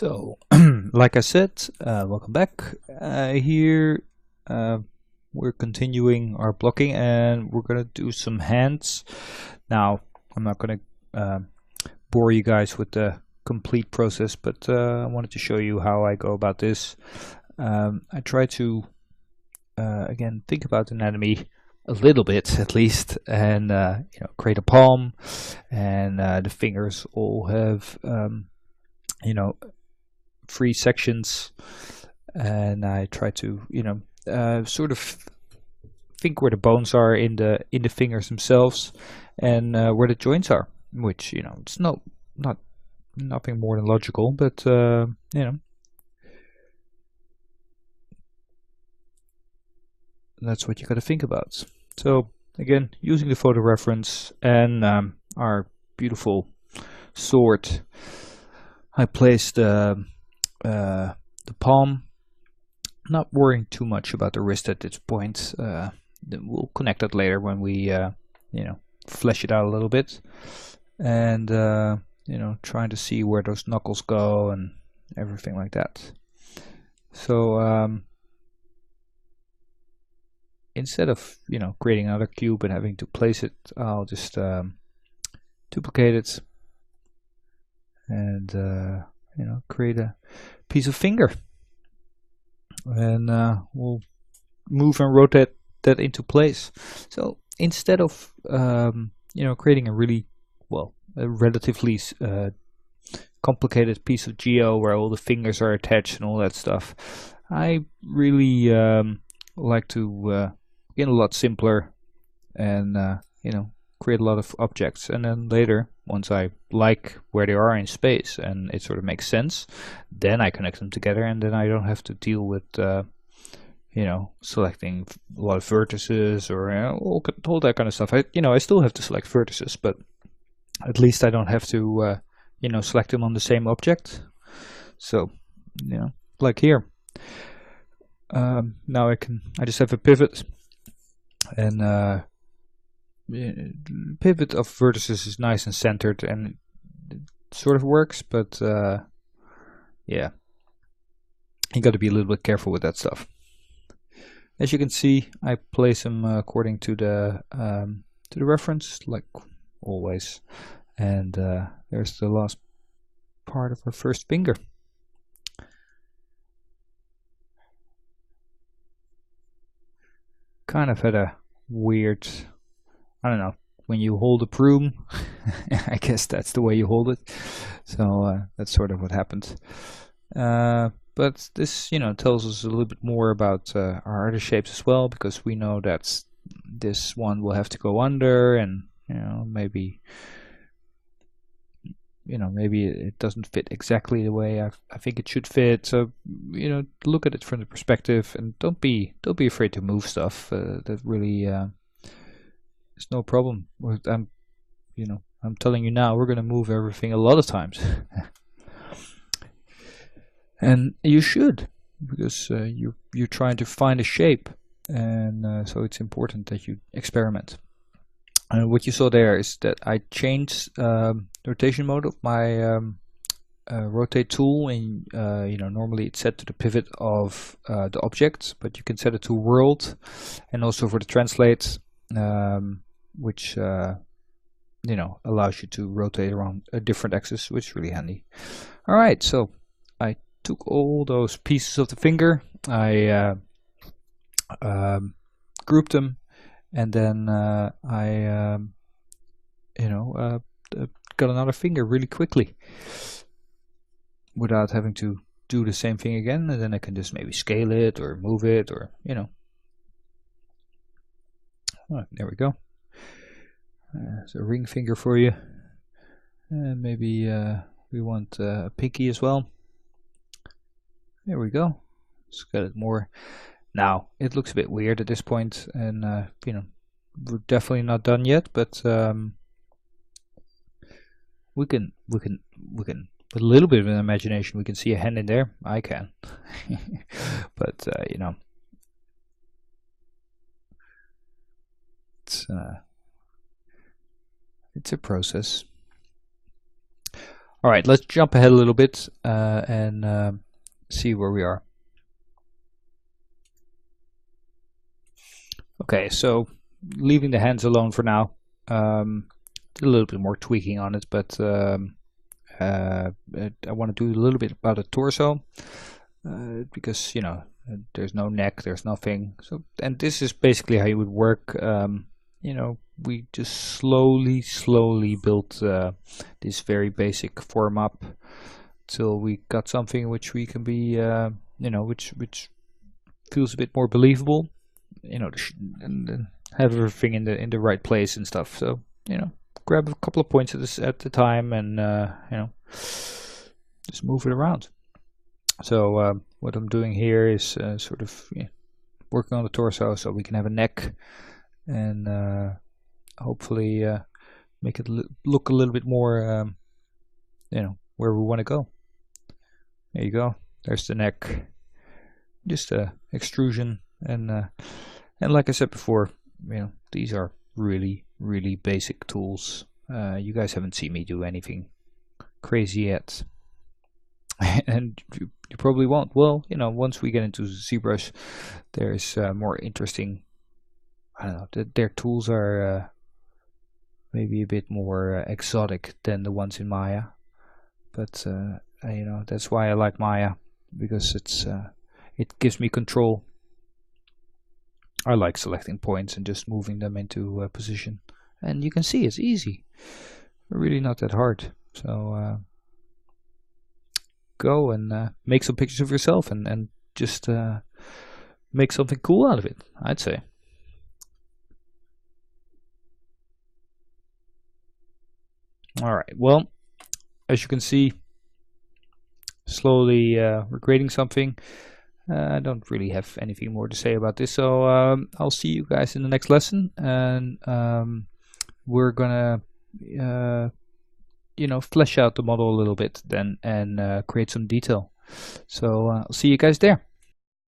So, like I said, welcome back. Here we're continuing our blocking and we're gonna do some hands. Now, I'm not gonna bore you guys with the complete process, but I wanted to show you how I go about this. I try to, again, think about anatomy a little bit at least, and create a palm, and the fingers all have free sections, and I try to sort of think where the bones are in the fingers themselves, and where the joints are, which it's nothing more than logical, but that's what you got to think about. So again, using the photo reference and our beautiful sword, I placed the palm, not worrying too much about the wrist at this point. We'll connect that later when we flesh it out a little bit, and trying to see where those knuckles go and everything like that. So instead of creating another cube and having to place it, I'll just duplicate it and create a piece of finger, and we'll move and rotate that into place. So instead of creating a relatively complicated piece of geo where all the fingers are attached and all that stuff, I really like to get a lot simpler and create a lot of objects, and then later, once I like where they are in space and it sort of makes sense, then I connect them together, and then I don't have to deal with selecting a lot of vertices or all that kind of stuff. I still have to select vertices, but at least I don't have to select them on the same object. So like here, now I just have a pivot, and pivot of vertices is nice and centered, and it sort of works, but yeah, you got to be a little bit careful with that stuff. As you can see, I place them according to the reference, like always, and there's the last part of our first finger. Kind of had a weird, I don't know, when you hold a broom, I guess that's the way you hold it. So that's sort of what happened. But this, tells us a little bit more about our other shapes as well, because we know that this one will have to go under, and maybe it doesn't fit exactly the way I think it should fit. So look at it from the perspective, and don't be afraid to move stuff. That really is no problem. I'm telling you now, we're gonna move everything a lot of times. And you should, because you're trying to find a shape, and so it's important that you experiment. And what you saw there is that I changed rotation mode of my rotate tool, and normally it's set to the pivot of the object, but you can set it to world, and also for the translate, which allows you to rotate around a different axis, which is really handy. All right, so I took all those pieces of the finger, I grouped them, and then I got another finger really quickly without having to do the same thing again, and then I can just maybe scale it or move it, or there we go. There's a ring finger for you, and maybe we want a pinky as well. There we go. Let's get it more. Now it looks a bit weird at this point, and we're definitely not done yet, but we can with a little bit of an imagination, we can see a hand in there. I can. But it's a process. All right, let's jump ahead a little bit and see where we are. Okay, so leaving the hands alone for now. A little bit more tweaking on it, but I want to do a little bit about the torso because, you know, there's no neck, there's nothing. So, and this is basically how you would work. You know, we just slowly built this very basic form up till we got something which we can be, you know, which feels a bit more believable. You know, and have everything in the right place and stuff. So, you know, grab a couple of points at the time and you know, just move it around. So what I'm doing here is sort of working on the torso so we can have a neck and hopefully make it look a little bit more you know, where we want to go. There you go, there's the neck, just a extrusion. And like I said before, you know, these are really basic tools. You guys haven't seen me do anything crazy yet. And you probably won't. Well, you know, once we get into ZBrush, there's more interesting, I don't know, their tools are maybe a bit more exotic than the ones in Maya. But you know, that's why I like Maya, because it gives me control. I like selecting points and just moving them into position, and you can see it's easy, really not that hard. So go and make some pictures of yourself and just make something cool out of it, I'd say. Alright, well, as you can see, slowly we're creating something. I don't really have anything more to say about this, so I'll see you guys in the next lesson, and we're gonna you know, flesh out the model a little bit then and create some detail. So I'll see you guys there.